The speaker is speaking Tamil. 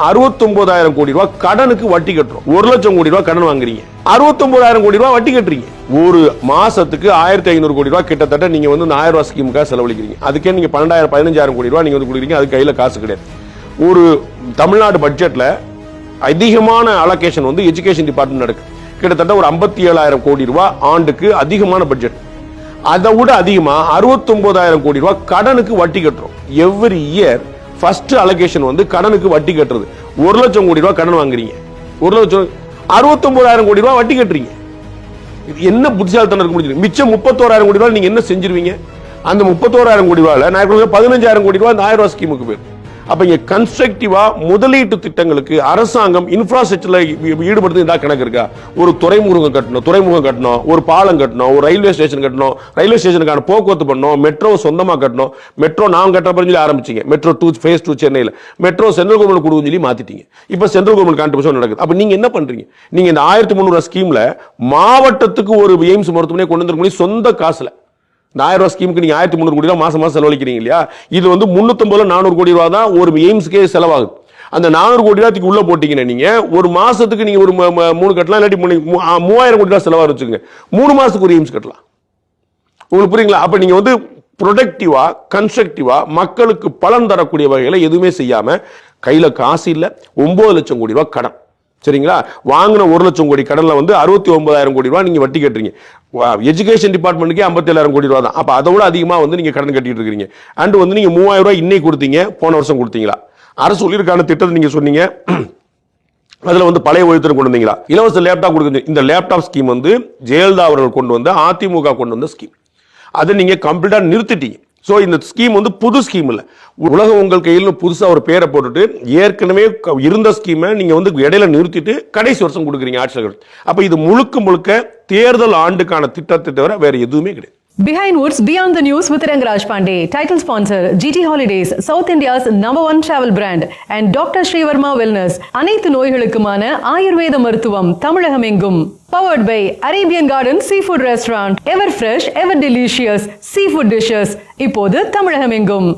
69,000 கோடி ரூபாய் கடனுக்கு வட்டி கட்டுறோம். 1 லட்சம் கோடி ரூபாய் கடன் வாங்குறீங்க, 69,000 கோடி ரூபாய் வட்டி கட்டுறீங்க. ஒரு மாசத்துக்கு 1,500 கோடி ரூபாய் கிட்டத்தட்ட நீங்க வந்து 1000 ரூபாய் ஸ்கீமுக்காக செலவழிக்கிறீங்க. அதுக்கே நீங்க 12,000 15,000 கோடி ரூபாய் நீங்க வந்து கொடுக்குறீங்க. அது கையில காசு கிடையாது. ஒரு தமிழ்நாடு பட்ஜெட்ல அதிகமான அலோகேஷன் வந்து எஜுகேஷன் டிபார்ட்மெண்ட் நடக்கு. கிட்டத்தட்ட ஒரு 57,000 கோடி ரூபாய் ஆண்டுக்கு அதிகமான பட்ஜெட். அதை விட அதிகமா 69,000 கோடி ரூபாய் கடனுக்கு வட்டி கட்டுறோம். எவ்ரி இயர் ஃபர்ஸ்ட் அலோகேஷன் வந்து கடனுக்கு வட்டி கட்டுறது. 1 லட்சம் கோடி ரூபாய் கடன் வாங்குறீங்க, 1 லட்சம் 69,000 கோடி ரூபாய் வட்டி கட்டுறீங்க. இது என்ன புத்திசாலித்தனம் இருக்க முடியும்? மிச்சம் 31,000 கோடி ரூபாய் நீங்க என்ன செஞ்சிருவீங்க? அந்த 31,000 கோடி ரூபாயில நான் 15,000 கோடி ரூபாய் 1000 ரூபாய் ஸ்கீமுக்கு போயிடும். அப்ப இங்க கன்ஸ்ட்ரக்டிவா முதலீட்டு திட்டங்களுக்கு அரசாங்கம் இன்ஃப்ராஸ்ட்ரக்சர்ல ஈடுபடுத்து இதா கணக்கு இருக்கா? ஒரு துறைமுகம் கட்டணும், ஒரு பாலம் கட்டணும், ஒரு ரயில்வே ஸ்டேஷன் கட்டணும், ரயில்வே ஸ்டேஷனுக்கான போக்குவரத்து பண்ணணும், மெட்ரோ சொந்தமா கட்டணும். மெட்ரோ நாம் கட்ட சொல்லி ஆரம்பிச்சீங்க. மெட்ரோ 2 ஃபேஸ் 2 சென்னையில மெட்ரோ சென்ட்ரல் கவர்மெண்ட் கொடுக்கும் சொல்லி மாத்திட்டீங்க. இப்ப சென்ட்ரல் கவர்மெண்ட் கான்ட்ரிபியூஷன் நடக்குது. அப்ப நீங்க என்ன பண்றீங்க? நீங்க இந்த 1,300 ஸ்கீம்ல மாவட்டத்துக்கு ஒரு எய்ம்ஸ் மருத்துவமனை கொண்டு வந்து சொந்த காசுல 1000 ரூபாய் ஸ்கீமுக்கு நீங்க 1,300 கோடி ரூபாய் மாசம் செலவழிக்கிறீங்க இல்லையா? இது வந்து 350 400 கோடி ரூபாய் தான் ஒரு எய்ம்ஸ்க்கே செலவாகுது. அந்த 400 கோடி ரூபாய்க்கு உள்ள போட்டீங்கன்னா நீங்க ஒரு மாசத்துக்கு நீங்க ஒரு 3 கட்டலாம், இல்லாட்டி 3000 கோடி ரூபாய் செலவாக வச்சுக்கோங்க. 3 மாசத்துக்கு ஒரு எய்ம்ஸ் கட்டலாம். உங்களுக்கு புரியுங்களா? அப்ப நீங்க வந்து ப்ரொடக்டிவா கன்ஸ்ட்ரக்டிவா மக்களுக்கு பலன் தரக்கூடிய வகையில எதுவுமே செய்யாம கையில காசு இல்ல, 9 லட்சம் கோடி ரூபாய் கடன். சரிங்களா? வாங்கின 1 லட்சம் கோடி கடன்ல வந்து 69,000 கோடி ரூபாய் நீங்க வட்டி கட்டுறீங்க. எஜுகேஷன் டிபார்ட்மெண்ட்டுக்கே 57,000 கோடி ரூபாய் தான். அப்ப அதை விட அதிகமா வந்து நீங்க கடன் கட்டிட்டு இருக்கீங்க. அண்ட் வந்து நீங்க 3,000 ரூபாய் இன்னைக்கு கொடுத்தீங்க, போன வருஷம் கொடுத்தீங்களா? அரசு சொல்லியிருக்கான திட்டத்தை நீங்க சொன்னீங்க. அதுல வந்து பழைய ஓய்வூதியம் கொண்டு வந்தீங்களா? இலவச லேப்டாப் கொடுக்குது. இந்த லேப்டாப் ஸ்கீம் வந்து ஜெயலலிதா அவர்கள் கொண்டு வந்த அதிமுக கொண்டு வந்த ஸ்கீம். அதை நீங்க கம்ப்ளீட்டா நிறுத்திட்டீங்க. சோ இந்த ஸ்கீம் வந்து புது ஸ்கீம் இல்ல. உலகம் உங்கள் கையில் புதுசா ஒரு பேரை போட்டுட்டு ஏற்கனவே இருந்த ஸ்கீமை நீங்க வந்து இடையில நிறுத்திட்டு கடைசி வருஷம் கொடுக்குறீங்க ஆட்சியாளர்கள். அப்ப இது முழுக்க தேர்தல் ஆண்டுக்கான திட்டத்தை தவிர வேற எதுவுமே கிடையாது. Behind Woods Beyond the News with Rangaraj Pandey. Title sponsor GT Holidays, South India's #1 travel brand, and Dr. Srivarma Wellness. அனைத்து நோய்களுக்குமான ஆயுர்வேத மருத்துவம் தமிழகம் எங்கும். Powered by Arabian Garden Seafood Restaurant. Ever fresh, ever delicious seafood dishes. இப்போது தமிழகம் எங்கும்.